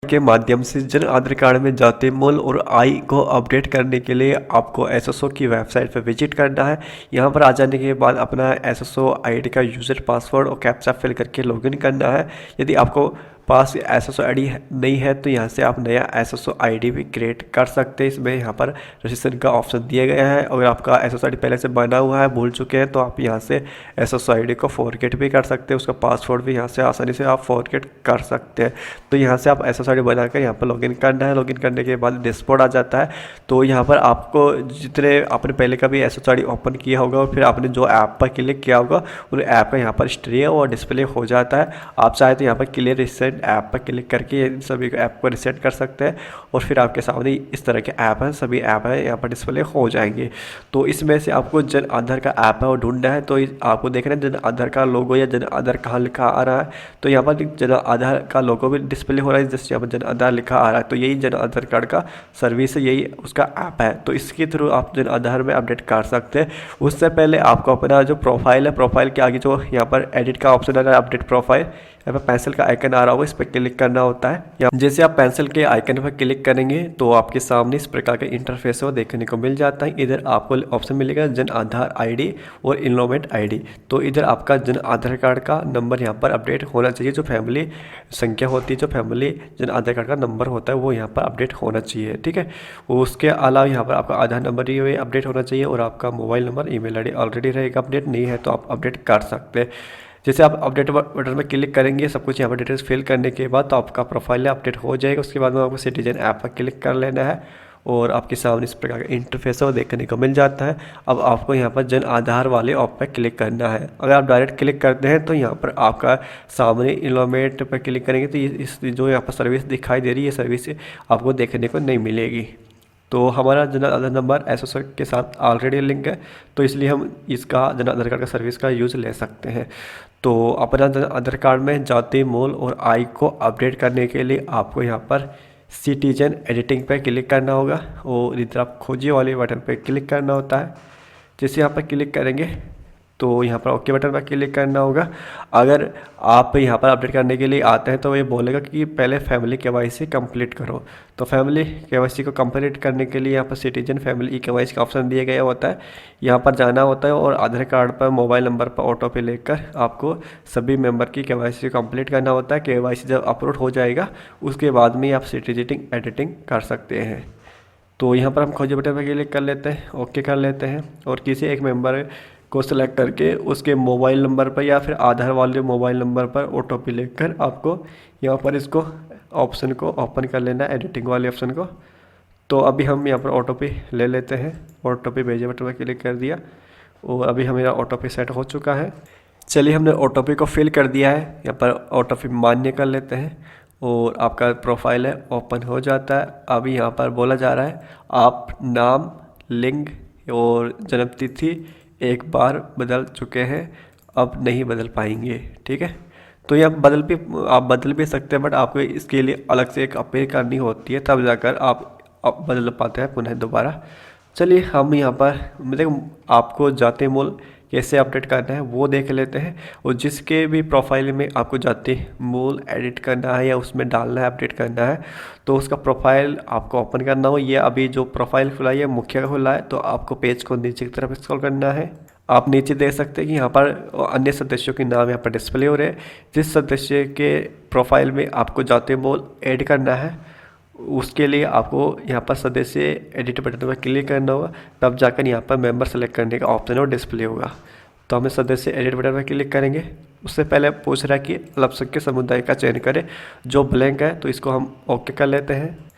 के माध्यम से जन आधार कार्ड में जाते मूल और आई को अपडेट करने के लिए आपको एसएसओ की वेबसाइट पर विजिट करना है। यहाँ पर आ जाने के बाद अपना एसएसओ आईडी का यूज़र पासवर्ड और कैप्चा फिल करके लॉगिन करना है। यदि आपको पास एसएसओ आईडी नहीं है तो यहाँ से आप नया एसएसओ आईडी भी क्रिएट कर सकते हैं। इसमें यहाँ पर रजिस्ट्रेशन का ऑप्शन दिया गया है। अगर आपका एसएसओ आईडी पहले से बना हुआ है, भूल चुके हैं, तो आप यहाँ से एसएसओ आईडी को फॉरगेट भी कर सकते हैं। उसका पासवर्ड भी यहाँ से आसानी से आप फॉरगेट कर सकते हैं। तो यहाँ से आप एसएसओ आईडी बनाकर यहाँ पर लॉगिन करना है। लॉगिन करने के बाद डैशबोर्ड आ जाता है। तो यहाँ पर आपको जितने आपने पहले का भी एसएसओ आईडी ओपन किया होगा और फिर आपने जो ऐप पर क्लिक किया होगा उन ऐप का यहाँ पर हिस्ट्री और डिस्प्ले हो जाता है। आप चाहे तो यहाँ पर क्लियर रिसेंट ऐप पर क्लिक करके इन सभी ऐप को रिसेट कर सकते हैं और फिर आपके सामने इस तरह के ऐप हैं, सभी ऐप हैं यहाँ पर डिस्प्ले हो जाएंगे। तो इसमें से आपको जन आधार का ऐप है वो ढूंढना है। तो आपको देखना है जन आधार का लोगो या जन आधार कहाँ लिखा आ रहा है। तो यहाँ पर जन आधार का लोगो भी डिस्प्ले हो रहा है, जैसे यहाँ पर जन आधार लिखा आ रहा है। तो यही जन आधार कार्ड का सर्विस है, यही उसका ऐप है। तो इसके थ्रू आप जन आधार में अपडेट कर सकते हैं। उससे पहले आपको अपना जो प्रोफाइल है, प्रोफाइल के आगे जो यहाँ पर एडिट का ऑप्शन आ रहा है, अपडेट प्रोफाइल, यहाँ पर पेंसिल का आइकन आ रहा होगा, इस पर क्लिक करना होता है। जैसे आप पेंसिल के आइकन पर क्लिक करेंगे तो आपके सामने इस प्रकार का इंटरफेस वो देखने को मिल जाता है। इधर आपको ऑप्शन मिलेगा जन आधार आईडी और इनरोलमेंट आईडी। तो इधर आपका जन आधार कार्ड का नंबर यहाँ पर अपडेट होना चाहिए। जो फैमिली संख्या होती है, जो फैमिली जन आधार कार्ड का नंबर होता है वो यहाँ पर अपडेट होना चाहिए, ठीक है। उसके अलावा यहाँ पर आपका आधार नंबर ही अपडेट होना चाहिए और आपका mobile number, email ID already रहेगा। अपडेट नहीं है तो आप अपडेट कर सकते हैं। जैसे आप अपडेट बटन में क्लिक करेंगे, सब कुछ यहाँ पर डिटेल्स फिल करने के बाद तो आपका प्रोफाइल अपडेट हो जाएगा। उसके बाद में आपको सिटीजन ऐप पर क्लिक कर लेना है और आपके सामने इस प्रकार का इंटरफेस वो देखने को मिल जाता है। अब आपको यहाँ पर जन आधार वाले ऑप पर क्लिक करना है। अगर आप डायरेक्ट क्लिक करते हैं तो यहाँ पर आपका सामने इनरोलमेंट पर क्लिक करेंगे तो इस जो यहाँ पर सर्विस दिखाई दे रही है, सर्विस आपको देखने को नहीं मिलेगी। तो हमारा जन आधार नंबर एसएसओ के साथ ऑलरेडी लिंक है, तो इसलिए हम इसका जन आधार कार्ड का सर्विस का यूज़ ले सकते हैं। तो अपना जन आधार कार्ड में जाति, मूल और आई को अपडेट करने के लिए आपको यहाँ पर सिटीजन एडिटिंग पे क्लिक करना होगा और इधर आप खोजिए वाले बटन पे क्लिक करना होता है। जैसे यहाँ पर क्लिक करेंगे तो यहाँ पर ओके बटन पर क्लिक करना होगा। अगर आप यहाँ पर अपडेट करने के लिए आते हैं तो ये बोलेगा कि पहले फैमिली केवाईसी कंप्लीट करो। तो फैमिली केवाईसी को कंप्लीट करने के लिए यहाँ पर सिटीजन फैमिली केवाईसी का ऑप्शन दिया गया होता है। यहाँ पर जाना होता है और आधार कार्ड पर मोबाइल नंबर पर ऑटो पे लेकर आपको सभी मेंबर की केवाईसी कंप्लीट करना होता है। केवाईसी जब अपलोड हो जाएगा उसके बाद में आप सिटीजन एडिटिंग कर सकते हैं। तो यहाँ पर हम खोजे बटन पर क्लिक कर लेते हैं, ओके कर लेते हैं और किसी एक मेंबर को सिलेक्ट करके उसके मोबाइल नंबर पर या फिर आधार वाले मोबाइल नंबर पर ऑटो पे लेकर आपको यहाँ पर इसको ऑप्शन को ओपन कर लेना है, एडिटिंग वाले ऑप्शन को। तो अभी हम यहाँ पर ऑटो पे ले लेते हैं, ऑटो पे भेजे बटन पर क्लिक कर दिया और अभी हमारा ऑटो पे सेट हो चुका है। चलिए हमने ऑटो पे को फिल कर दिया है, यहाँ पर ऑटो पे मान्य कर लेते हैं और आपका प्रोफाइल है ओपन हो जाता है। अभी यहाँ पर बोला जा रहा है आप नाम, लिंग और जन्म तिथि एक बार बदल चुके हैं, अब नहीं बदल पाएंगे, ठीक है। तो ये आप बदल भी सकते हैं, बट आपको इसके लिए अलग से एक अपील करनी होती है, तब जाकर आप बदल पाते हैं पुनः दोबारा। चलिए हम यहाँ पर मतलब आपको जाति मूल कैसे अपडेट करना है वो देख लेते हैं। और जिसके भी प्रोफाइल में आपको जाति मूल एडिट करना है या उसमें डालना है, अपडेट करना है, तो उसका प्रोफाइल आपको ओपन करना हो। ये अभी जो प्रोफाइल खुला है ये मुख्य खुला है, तो आपको पेज को नीचे की तरफ स्क्रॉल करना है। आप नीचे देख सकते हैं कि यहाँ पर अन्य सदस्यों के नाम यहाँ पर डिस्प्ले हो रहे हैं। जिस सदस्य के प्रोफाइल में आपको जाति मूल ऐड करना है उसके लिए आपको यहाँ पर सदस्य एडिट बटन पर क्लिक करना होगा, तब जाकर यहाँ पर मेंबर सेलेक्ट करने का ऑप्शन और डिस्प्ले होगा। तो हमें सदस्य एडिट बटन पर क्लिक करेंगे। उससे पहले पूछ रहा है कि अल्पसंख्यक समुदाय का चयन करें, जो ब्लैंक है तो इसको हम ओके कर लेते हैं।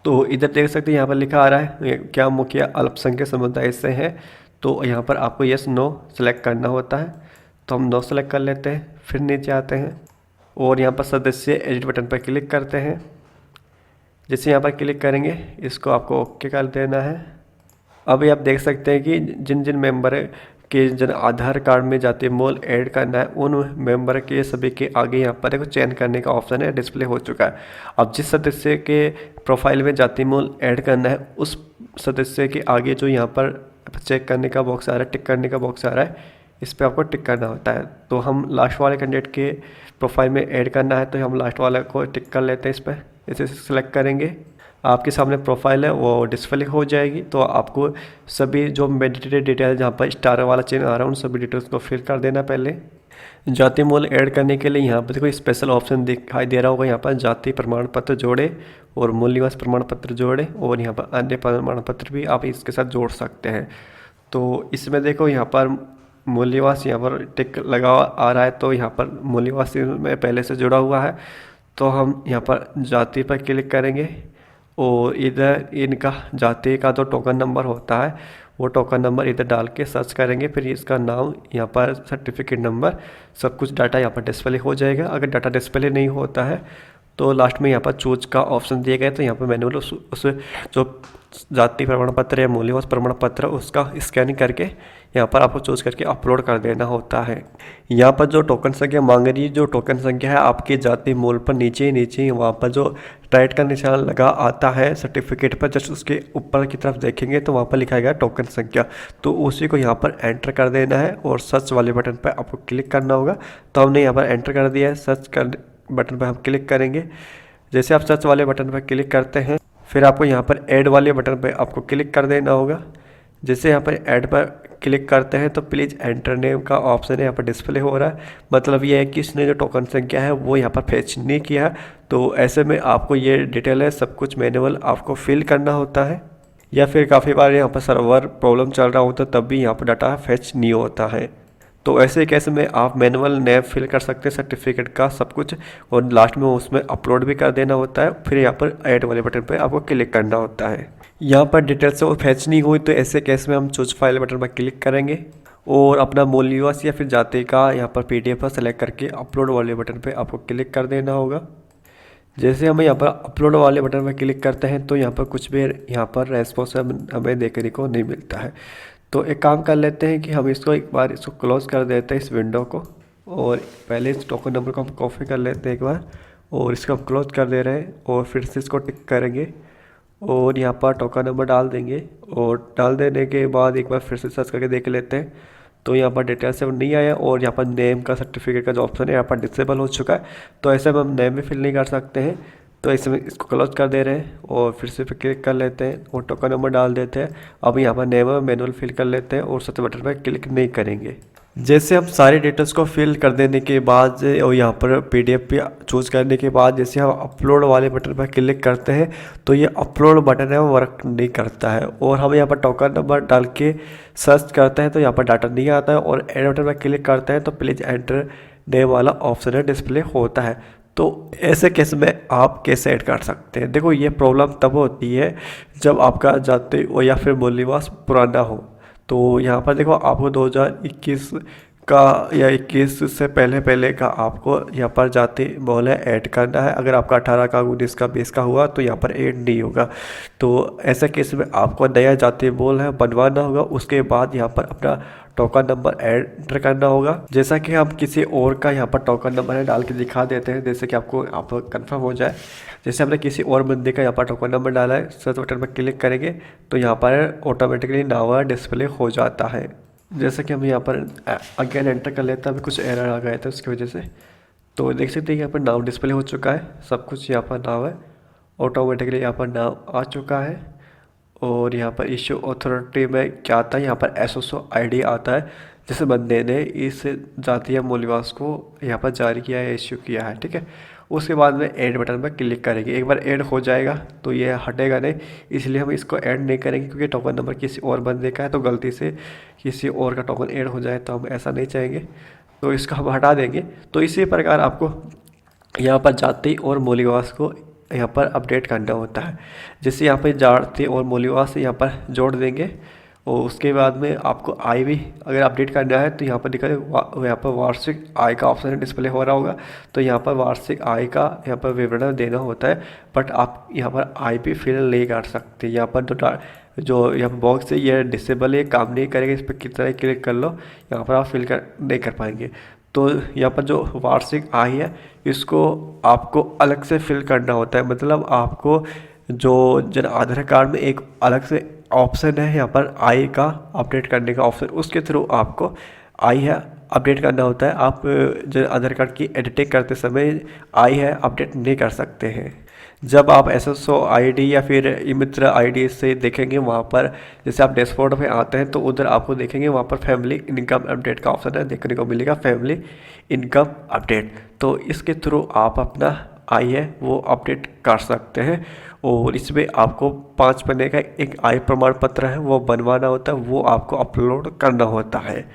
तो इधर देख सकते हैं यहाँ पर लिखा आ रहा है क्या मुखिया अल्पसंख्यक समुदाय से है, तो यहाँ पर आपको यस नो सेलेक्ट करना होता है। तो हम नो सेलेक्ट कर लेते हैं, फिर नीचे आते हैं और यहाँ पर सदस्य एडिट बटन पर क्लिक करते हैं। जैसे यहाँ पर क्लिक करेंगे इसको आपको ओके कर देना है। अभी आप देख सकते हैं कि जिन जिन मेंबर के जन आधार कार्ड में जाति मूल ऐड करना है उन मेंबर के सभी के आगे यहाँ पर देखो चयन करने का ऑप्शन है, डिस्प्ले हो चुका है। अब जिस सदस्य के प्रोफाइल में जाति मूल ऐड करना है उस सदस्य के आगे जो यहाँ पर चेक करने का बॉक्स आ रहा है, टिक करने का बॉक्स आ रहा है, इस पर आपको टिक करना होता है। तो हम लास्ट वाले कैंडिडेट के प्रोफाइल में ऐड करना है तो हम लास्ट वाले को टिक कर लेते हैं इस पर। इसे सेलेक्ट करेंगे, आपके सामने प्रोफाइल है वो डिस्प्ले हो जाएगी। तो आपको सभी जो मैंडेटरी डिटेल जहाँ पर स्टार वाला चिन्ह आ रहा है उन सभी डिटेल्स को फिल कर देना। पहले जाति मूल्य ऐड करने के लिए यहाँ पर कोई स्पेशल ऑप्शन दिखाई दे रहा होगा, यहाँ पर जाति प्रमाण पत्र जोड़े और मूल निवास प्रमाण पत्र जोड़े, और यहाँ पर अन्य प्रमाण पत्र भी आप इसके साथ जोड़ सकते हैं। तो इसमें देखो यहाँ पर मूल निवास यहाँ पर टिक लगा आ रहा है, तो यहाँ पर मूल निवास में पहले से जुड़ा हुआ है। तो हम यहाँ पर जाति पर क्लिक करेंगे और इधर इनका जाति का जो टोकन नंबर होता है वो टोकन नंबर इधर डाल के सर्च करेंगे, फिर इसका नाम यहाँ पर सर्टिफिकेट नंबर सब कुछ डाटा यहाँ पर डिस्प्ले हो जाएगा। अगर डाटा डिस्प्ले नहीं होता है तो लास्ट में यहाँ पर चूज का ऑप्शन दिया गया है, तो यहाँ पर मैनुअल उस जो जाति प्रमाण पत्र या मूल निवास प्रमाण पत्र उसका स्कैनिंग करके यहाँ पर आपको चूज करके अपलोड कर देना होता है। यहाँ पर जो टोकन संख्या मांग रही है, जो टोकन संख्या है आपके जाति मूल पर नीचे वहाँ पर जो राइट का निशान लगा आता है सर्टिफिकेट पर, जस्ट उसके ऊपर की तरफ देखेंगे तो वहाँ पर लिखा गया टोकन संख्या, तो उसी को यहाँ पर एंटर कर देना है और सर्च वाले बटन पर आपको क्लिक करना होगा। तो हमने यहाँ पर एंटर कर दिया है, सर्च कर बटन पर हम क्लिक करेंगे। जैसे आप सर्च वाले बटन पर क्लिक करते हैं फिर आपको यहाँ पर ऐड वाले बटन पर आपको क्लिक कर देना होगा। जैसे यहाँ पर ऐड पर क्लिक करते हैं तो प्लीज़ एंटर नेम का ऑप्शन है यहाँ पर डिस्प्ले हो रहा है, मतलब ये है कि इसने जो टोकन संख्या है वो यहाँ पर फेच नहीं किया। तो ऐसे में आपको ये डिटेल है सब कुछ मैनुअल आपको फिल करना होता है, या फिर काफ़ी बार यहाँ पर सर्वर प्रॉब्लम चल रहा होता है तब भी यहाँ पर डाटा फेच नहीं होता है। तो ऐसे केस में आप मैनुअल नेम फिल कर सकते हैं सर्टिफिकेट का सब कुछ, और लास्ट में उसमें अपलोड भी कर देना होता है। फिर यहाँ पर ऐड वाले बटन पर आपको क्लिक करना होता है। यहाँ पर डिटेल्स से वो फैच नहीं हुई तो ऐसे केस में हम चूज फाइल बटन पर क्लिक करेंगे और अपना मूल निवास या फिर जाति का यहाँ पर PDF पर सेलेक्ट करके अपलोड वाले बटन पर आपको क्लिक कर देना होगा। जैसे हम यहाँ पर अपलोड वाले बटन पर क्लिक करते हैं तो यहाँ पर कुछ भी यहाँ पर रेस्पॉन्स हमें देखने को नहीं मिलता है। तो एक काम कर लेते हैं कि हम इसको एक बार इसको क्लोज कर देते हैं इस विंडो को, और पहले इस टोकन नंबर को हम कॉपी कर लेते हैं एक बार और इसको हम क्लोज कर दे रहे हैं और फिर से इसको टिक करेंगे और यहाँ पर टोकन नंबर डाल देंगे, और डाल देने के बाद एक बार फिर से सर्च करके देख लेते हैं तो यहाँ पर डिटेल से नहीं आया, और यहाँ पर नेम का सर्टिफिकेट का जो ऑप्शन है यहाँ पर डिसेबल हो चुका है। तो ऐसे में हम नेम भी फिल नहीं कर सकते हैं, तो इसमें इसको क्लोज कर दे रहे हैं और फिर से क्लिक कर लेते हैं और टोकन नंबर डाल देते हैं। अब यहाँ पर नेम मैनुअल फिल कर लेते हैं और सर्च बटन पर क्लिक नहीं करेंगे। जैसे हम सारी डिटेल्स को फिल कर देने के बाद और यहाँ पर PDF पे चूज़ करने के बाद जैसे हम अपलोड वाले बटन पर क्लिक करते हैं तो ये अपलोड बटन है वो वर्क नहीं करता है, और हम यहाँ पर टोकन नंबर डाल के सर्च करते हैं तो यहाँ पर डाटा नहीं आता है, और एड बटन पर क्लिक करते हैं तो प्लीज़ एंटर नेम वाला ऑप्शन है डिस्प्ले होता है। तो ऐसे केस में आप कैसे ऐड कर सकते हैं? देखो ये प्रॉब्लम तब होती है जब आपका जाति या फिर मूल निवास पुराना हो। तो यहाँ पर देखो आपको 2021 का या 21 से पहले का आपको यहाँ पर जाति मूल्य ऐड करना है। अगर आपका 18 का 19 का 20 का हुआ तो यहाँ पर ऐड नहीं होगा। तो ऐसे केस में आपको नया जाति मूल्य बनवाना होगा, उसके बाद यहाँ पर अपना टोकन नंबर एंटर करना होगा। जैसा कि हम किसी और का यहाँ पर टोकन नंबर डाल के दिखा देते हैं, जैसे कि आपको आप कंफर्म हो जाए। जैसे हमने किसी और बंदे का यहाँ पर टोकन नंबर डाला है, सर्च बटन पर क्लिक करेंगे तो यहाँ पर ऑटोमेटिकली नाम डिस्प्ले हो जाता है। जैसे कि हम यहाँ पर अगेन एंटर कर लेते हैं, अभी कुछ एरर आ गए थे उसकी वजह से। तो देख सकते हैं यहाँ पर नाम डिस्प्ले हो चुका है, सब कुछ यहाँ पर नाम है, ऑटोमेटिकली यहाँ पर नाम आ चुका है। और यहाँ पर इशू अथॉरिटी में क्या आता है, यहाँ पर SSO ID आता है, जिस बंदे ने इस जातीय मूल निवास को यहाँ पर जारी किया है, इश्यू किया है, ठीक है। उसके बाद में ऐड बटन पर क्लिक करेंगे। एक बार ऐड हो जाएगा तो ये हटेगा नहीं, इसलिए हम इसको ऐड नहीं करेंगे क्योंकि टोकन नंबर किसी और बंदे का है, तो गलती से किसी और का टोकन ऐड हो जाए तो हम ऐसा नहीं चाहेंगे, तो इसको हम हटा देंगे। तो इसी प्रकार आपको यहाँ पर जाति और मूल निवास को यहाँ पर अपडेट करना होता है। जैसे यहाँ पर जाति और मूल निवास यहाँ पर जोड़ देंगे और उसके बाद में आपको आय भी अगर अपडेट करना है तो यहाँ पर दिखा यहाँ पर वार्षिक आय का ऑप्शन डिस्प्ले हो रहा होगा, तो यहाँ पर वार्षिक आय का यहाँ पर विवरण देना होता है। बट आप यहाँ पर आय भी फिल नहीं कर सकते। यहाँ पर जो यहाँ पर बॉक्स है ये डिसेबल है, काम नहीं करेगा, इस पर कितना ही क्लिक कर लो, यहाँ पर आप फिल नहीं कर पाएंगे। तो यहाँ पर जो वार्षिक आय है इसको आपको अलग से फिल करना होता है, मतलब आपको जो जन आधार कार्ड में एक अलग से ऑप्शन है यहाँ पर आय का अपडेट करने का ऑप्शन, उसके थ्रू आपको आय है अपडेट करना होता है। आप जन आधार कार्ड की एडिटिंग करते समय आय है अपडेट नहीं कर सकते हैं। जब आप SSO ID या फिर ई मित्र ID से देखेंगे वहाँ पर, जैसे आप डैशबोर्ड में आते हैं तो उधर आपको देखेंगे वहाँ पर फैमिली इनकम अपडेट का ऑप्शन है, देखने को मिलेगा फैमिली इनकम अपडेट। तो इसके थ्रू आप अपना आय है वो अपडेट कर सकते हैं। और इसमें आपको 5 पन्ने का एक आय प्रमाण पत्र है वो बनवाना होता है, वो आपको अपलोड करना होता है।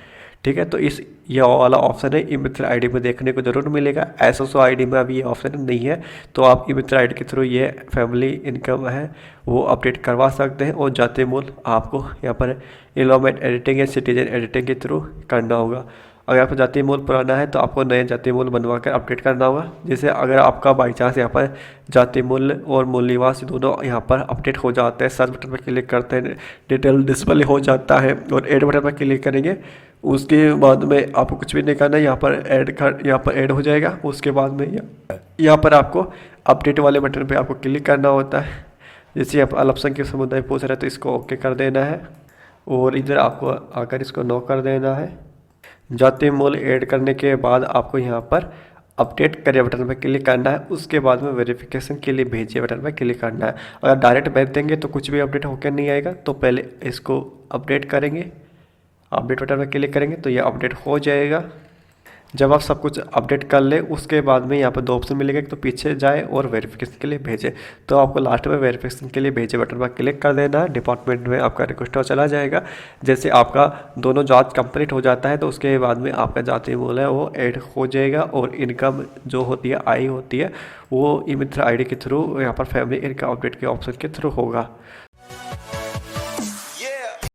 ठीक है, तो ये वाला ऑप्शन है ई मित्र ID में देखने को जरूर मिलेगा। SSO ID में अभी ये ऑप्शन नहीं है, तो आप ई मित्र ID के थ्रू ये फैमिली इनकम है वो अपडेट करवा सकते हैं। और जाति मूल आपको यहाँ पर एनवायरनमेंट एडिटिंग या सिटीजन एडिटिंग के थ्रू करना होगा। अगर आपका जाति मूल पुराना है तो आपको नया जाति मूल बनवा कर अपडेट करना होगा। जैसे अगर आपका बाई चांस यहाँ पर जाति मूल और मूल निवासी दोनों यहाँ पर अपडेट हो जाते हैं, सर्च बटन पर क्लिक करते हैं, डिटेल डिस्प्ले हो जाता है और ऐड बटन पर क्लिक करेंगे, उसके बाद में आपको कुछ भी नहीं करना है, यहाँ पर ऐड हो जाएगा। उसके बाद में यहाँ पर आपको अपडेट वाले बटन पे आपको क्लिक करना होता है। जैसे आप अल्पसंख्यक समुदाय पूछ रहे हैं तो इसको ओके कर देना है और इधर आपको आकर इसको नो कर देना है। जाति मूल ऐड करने के बाद आपको यहाँ पर अपडेट करिए बटन पर क्लिक करना है। उसके बाद में वेरिफिकेशन के लिए भेजिए बटन पर क्लिक करना है। अगर डायरेक्ट भेज देंगे तो कुछ भी अपडेट होकर नहीं आएगा, तो पहले इसको अपडेट करेंगे, अपडेट बटन पर क्लिक करेंगे तो ये अपडेट हो जाएगा। जब आप सब कुछ अपडेट कर ले उसके बाद में यहाँ पर 2 ऑप्शन मिलेगा, तो पीछे जाए और वेरिफिकेशन के लिए भेजे। तो आपको लास्ट में वेरिफिकेशन के लिए भेजे बटन पर क्लिक कर देना है। डिपार्टमेंट में आपका रिक्वेस्ट चला जाएगा। जैसे आपका दोनों जांच कंप्लीट हो जाता है तो उसके बाद में आपका जाति मूल है वो ऐड हो जाएगा और इनकम जो होती है आय होती है वो ई मित्र ID के थ्रू यहाँ पर फैमिली इनकम अपडेट के ऑप्शन के थ्रू होगा।